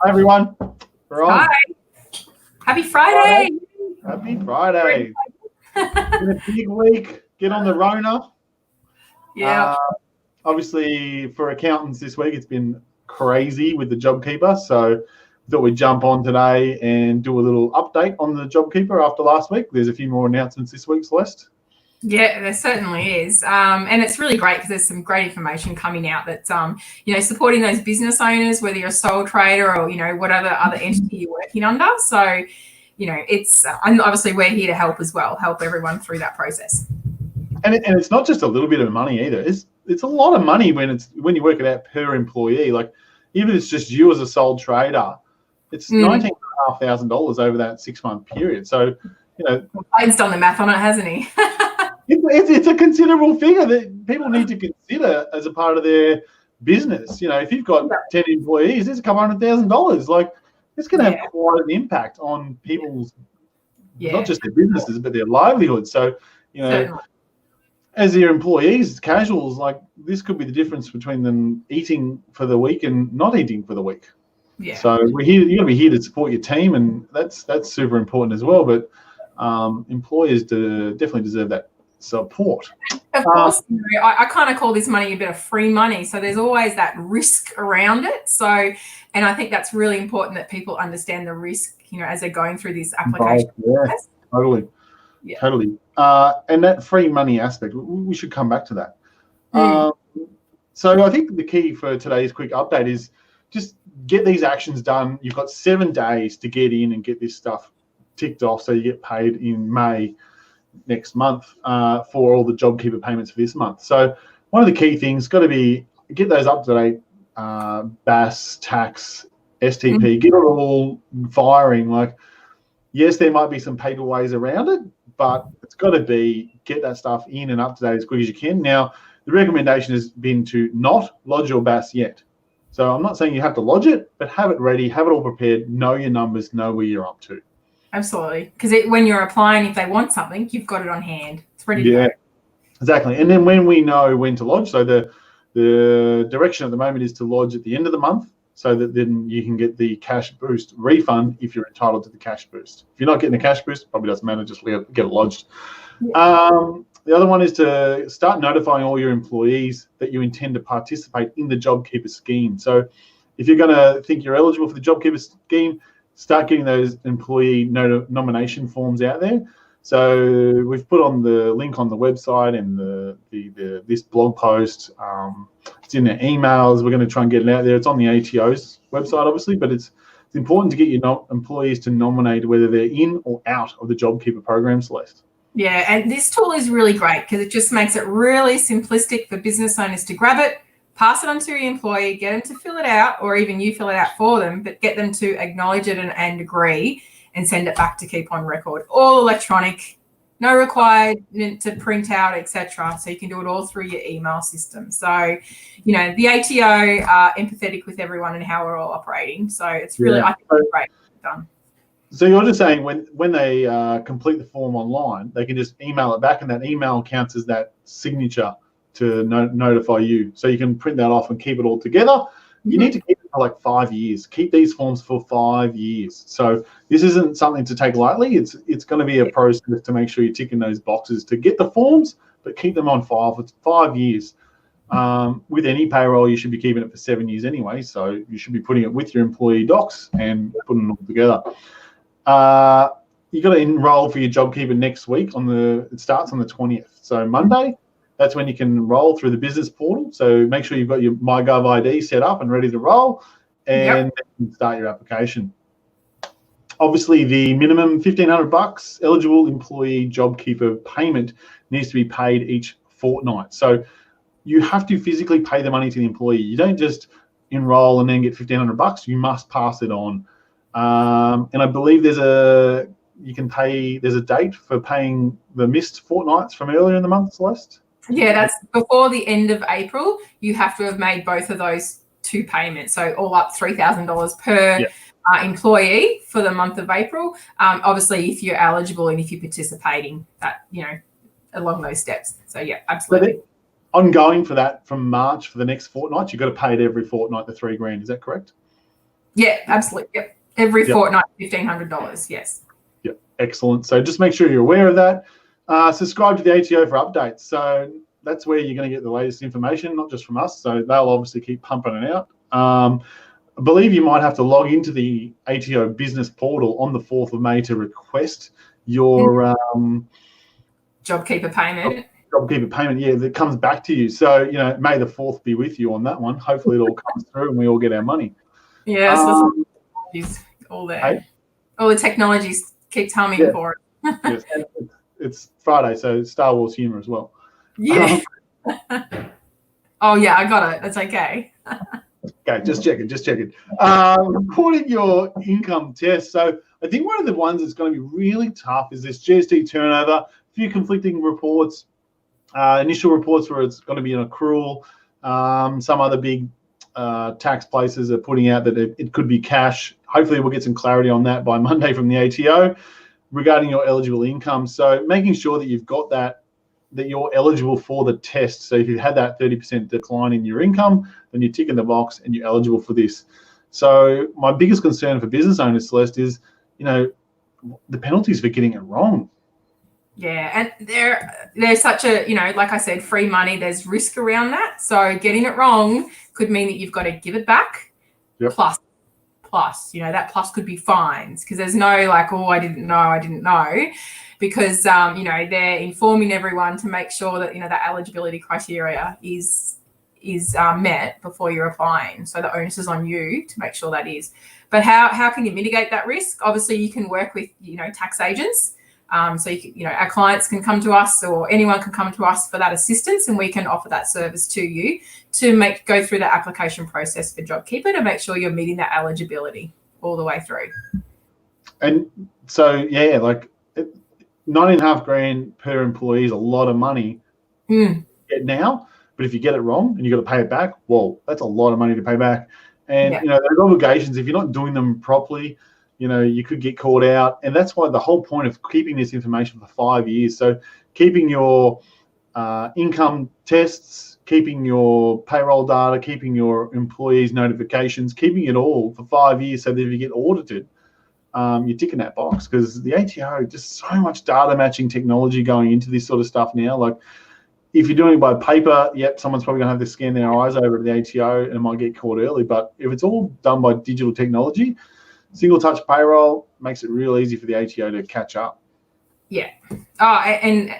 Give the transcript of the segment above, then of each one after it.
Hi everyone. We're on. Hi. Happy Friday. Happy Friday. Been a big week. Get on the Rona. Yeah. Obviously, for accountants this week, it's been crazy with the JobKeeper. So I thought we'd jump on today and do a little update on the JobKeeper after last week. There's a few more announcements this week, Celeste. Yeah, there certainly is. And it's really great because there's some great information coming out that's, supporting those business owners, whether you're a sole trader or, whatever other entity you're working under. So, it's, and obviously we're here to help as well, help everyone through that process. And it's not just a little bit of money either. It's a lot of money when you work it out per employee. Like even if it's just you as a sole trader, it's $19,500 over that 6-month period. So, Blade's done the math on it, hasn't he? It's a considerable figure that people need to consider as a part of their business. If you've got 10 employees, it's a couple $100,000. Like it's going to have quite an impact on people's, not just their businesses, but their livelihoods. So, as their employees, casuals, like this could be the difference between them eating for the week and not eating for the week. Yeah. So you're going to be here to support your team, and that's super important as well. But employers definitely deserve that support. Of course, I kind of call this money a bit of free money. So there's always that risk around it. So, and I think that's really important that people understand the risk, as they're going through this application. Yeah, totally. Yeah. Totally. And that free money aspect, we should come back to that. So I think the key for today's quick update is just get these actions done. You've got 7 days to get in and get this stuff ticked off so you get paid in May next month for all the JobKeeper payments for this month. So one of the key things got to be get those up-to-date BAS, tax, STP, get it all firing. Like, yes, there might be some paper ways around it, but it's got to be get that stuff in and up to date as quick as you can. Now, the recommendation has been to not lodge your BAS yet. So I'm not saying you have to lodge it, but have it ready, have it all prepared, know your numbers, know where you're up to. Absolutely. Because when you're applying, if they want something, you've got it on hand. It's ready to go. Exactly. And then when we know when to lodge, so the direction at the moment is to lodge at the end of the month so that then you can get the cash boost refund if you're entitled to the cash boost. If you're not getting the cash boost, probably doesn't matter, just get it lodged. Yeah. The other one is to start notifying all your employees that you intend to participate in the JobKeeper scheme. So if you're going to think you're eligible for the JobKeeper scheme, start getting those employee nomination forms out there. So we've put on the link on the website and this blog post. It's in their emails. We're going to try and get it out there. It's on the ATO's website, obviously, but it's important to get your employees to nominate whether they're in or out of the JobKeeper program, Celeste. Yeah, and this tool is really great because it just makes it really simplistic for business owners to grab it, pass it on to your employee, get them to fill it out, or even you fill it out for them, but get them to acknowledge it and agree and send it back to keep on record. All electronic, no requirement to print out, etc. So you can do it all through your email system. So, the ATO are empathetic with everyone and how we're all operating. So it's really, I think it's great done. So you're just saying when they complete the form online, they can just email it back, and that email counts as that signature to notify you. So you can print that off and keep it all together. You need to keep it for like 5 years. Keep these forms for 5 years. So this isn't something to take lightly. It's going to be a process to make sure you're ticking those boxes to get the forms, but keep them on file for 5 years. With any payroll, you should be keeping it for 7 years anyway. So you should be putting it with your employee docs and putting it all together. You got to enroll for your JobKeeper next week. It starts on the 20th. So Monday. That's when you can enroll through the business portal. So make sure you've got your myGovID set up and ready to roll, and then start your application. Obviously, the minimum $1,500 eligible employee JobKeeper payment needs to be paid each fortnight. So you have to physically pay the money to the employee. You don't just enroll and then get $1,500. You must pass it on. And I believe there's a date for paying the missed fortnights from earlier in the month, Celeste. Yeah, that's before the end of April. You have to have made both of those 2 payments. So all up $3,000 per employee for the month of April. Obviously, if you're eligible and if you're participating, that along those steps. So yeah, absolutely. Ongoing for that from March for the next fortnight, you've got to pay it every fortnight, the $3,000. Is that correct? Yeah, absolutely. Yep. Every Yep. fortnight, $1,500. Yes. Yep. Excellent. So just make sure you're aware of that. Subscribe to the ATO for updates. So that's where you're going to get the latest information, not just from us. So they'll obviously keep pumping it out. I believe you might have to log into the ATO business portal on the 4th of May to request your JobKeeper payment. JobKeeper payment, yeah, that comes back to you. So, May the 4th be with you on that one. Hopefully it all comes through and we all get our money. Yes, all there. Hey? All the technologies keeps humming for it. Yes, and it's Friday, so Star Wars humor as well. Yeah. Oh, yeah, I got it. That's okay. Okay, just checking. Recording your income test. So I think one of the ones that's going to be really tough is this GST turnover, a few conflicting reports, initial reports where it's going to be an accrual. Some other big tax places are putting out that it could be cash. Hopefully we'll get some clarity on that by Monday from the ATO regarding your eligible income. So making sure that you've got that you're eligible for the test. So if you had that 30% decline in your income, then you tick in the box and you're eligible for this. So my biggest concern for business owners, Celeste, is, the penalties for getting it wrong. Yeah, and there's such a, like I said, free money, there's risk around that. So getting it wrong could mean that you've got to give it back. Yep. Plus, that plus could be fines, because there's no like, oh, I didn't know. Because, they're informing everyone to make sure that, that eligibility criteria is met before you're applying. So the onus is on you to make sure that is. But how can you mitigate that risk? Obviously, you can work with, tax agents. So, our clients can come to us, or anyone can come to us for that assistance, and we can offer that service to you to go through the application process for JobKeeper to make sure you're meeting that eligibility all the way through. And so, yeah, like $19,500 per employee is a lot of money to get now. But if you get it wrong and you got to pay it back, well, that's a lot of money to pay back. And, there's obligations. If you're not doing them properly, you could get caught out. And that's why the whole point of keeping this information for 5 years. So keeping your income tests, keeping your payroll data, keeping your employees' notifications, keeping it all for 5 years so that if you get audited, you're ticking that box, because the ATO, just so much data matching technology going into this sort of stuff now. Like if you're doing it by paper, someone's probably going to have to scan their eyes over at the ATO and it might get caught early. But if it's all done by digital technology, single touch payroll makes it real easy for the ATO to catch up. Yeah. Oh, and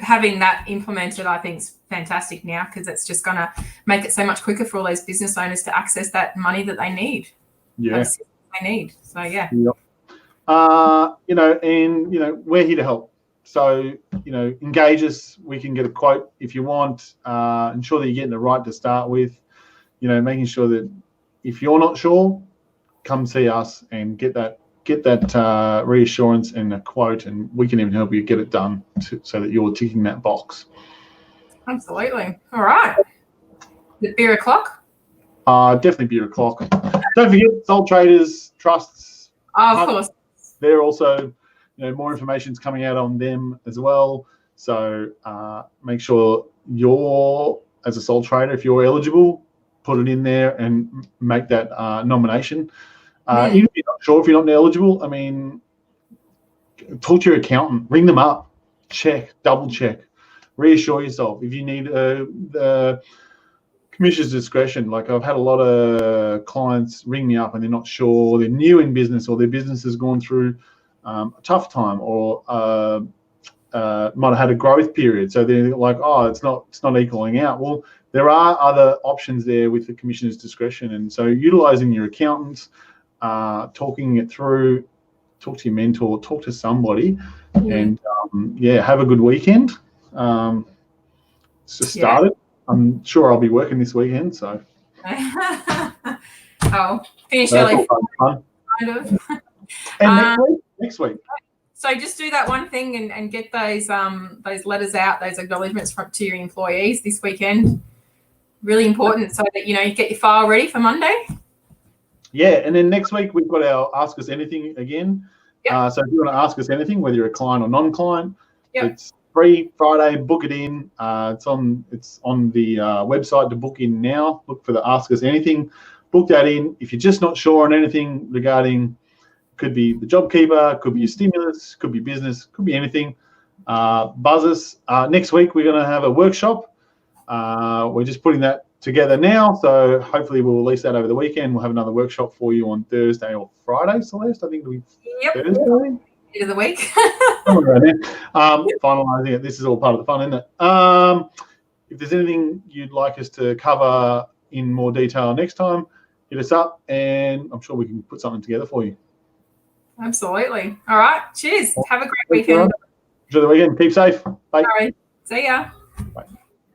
having that implemented, I think is fantastic now, because it's just going to make it so much quicker for all those business owners to access that money that they need. Yeah. So yeah. Yep. We're here to help. So, engage us. We can get a quote if you want. Ensure that you're getting it right to start with. Making sure that if you're not sure, come see us and get that reassurance and a quote, and we can even help you get it done so that you're ticking that box. Absolutely. All right. Is it beer o'clock? Definitely beer o'clock. Don't forget sole traders, trusts. Of course. They're also, more information's coming out on them as well. So make sure you're, as a sole trader, if you're eligible, put it in there and make that nomination. Even if you're not sure if you're not eligible, talk to your accountant, ring them up, double check, reassure yourself. If you need the commissioner's discretion, like I've had a lot of clients ring me up and they're not sure, they're new in business, or their business has gone through a tough time, or might have had a growth period. So they're like, oh, it's not equaling out. Well, there are other options there with the commissioner's discretion. And so utilizing your accountants, talking it through, talk to your mentor, talk to somebody, and have a good weekend. It's just started. I'm sure I'll be working this weekend, so. Finish early. Kind of. And next week. So just do that one thing and get those letters out, those acknowledgements to your employees this weekend. Really important, so that you get your file ready for Monday. Yeah, and then next week we've got our Ask Us Anything again. Yep. So if you want to ask us anything, whether you're a client or non-client, it's free Friday. Book it in. It's on the website to book in now. Look for the Ask Us Anything book that in. If you're just not sure on anything regarding, could be the JobKeeper, could be your stimulus, could be business, could be anything, buzz us. Next week, we're going to have a workshop. We're just putting that together now, so hopefully we'll release that over the weekend. We'll have another workshop for you on Thursday or Friday, Celeste. I think it'll be Thursday. End of the week. Finalising it. This is all part of the fun, isn't it? If there's anything you'd like us to cover in more detail next time, hit us up, and I'm sure we can put something together for you. Absolutely. All right. Cheers. Have a great weekend. Enjoy the weekend. Keep safe. Bye. All right. See ya. Bye.